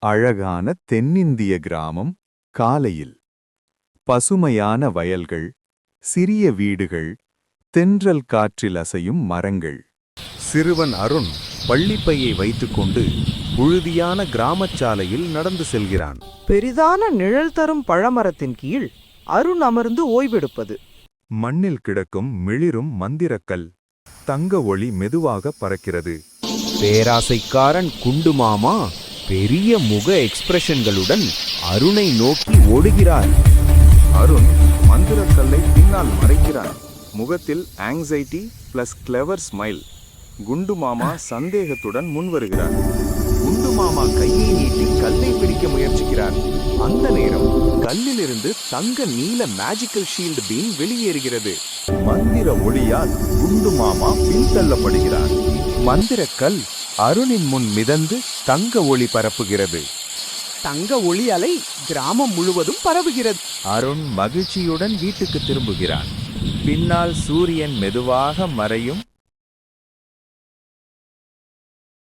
அழகான தென்னிந்திய கிராமம். காலையில் பசுமையான வயல்கள், சிறிய வீடுகள், தென்றல் காற்றில் அசையும் மரங்கள். சிறுவன் அருண் பள்ளிப்பையை வைத்துக்கொண்டு புழுதியான கிராமச் சாலையில் நடந்து செல்கிறான். பெரிதான நிழல் தரும் பழமரத்தின் கீழ் அருண் அமர்ந்து ஓய்வெடுப்பது. மண்ணில் கிடக்கும் மிளிரும் மந்திரக்கல். தங்க ஒளி மெதுவாக பறக்கிறது. பேராசைக்காரன் குண்டு மாமா பெரிய முக எக்ஸ்பிரஷன்களுடன் அருணை நோக்கி ஓடுகிறார். அருண் மந்திரக்கல்லை பின்னால் மறைக்கிறான். முகத்தில் ஆங்ஸைட்டி பிளஸ் கிளவர் ஸ்மைல். குண்டு மாமா சந்தேகத்துடன் முன் வருகிறார். குண்டு மாமா கையை நீட்டி கல்லை பிடிக்க முயற்சிக்கிறார். அந்த நேரம் கல்லிலிருந்து தங்க நீல மேஜிக்கல் ஷீல்டு பீம் வெளியேறுகிறது. மந்திர ஒளியால் குண்டு மாமா பின்தள்ளப்படுகிறார். மந்திரக்கல் அருணின் முன் மிதந்து தங்க ஒளி பரப்புகிறது. தங்க ஒளி அலை கிராமம் முழுவதும் பரவுகிறது. அருண் மகிழ்ச்சியுடன் வீட்டுக்கு திரும்புகிறான். பின்னால் சூரியன் மெதுவாக மறையும்.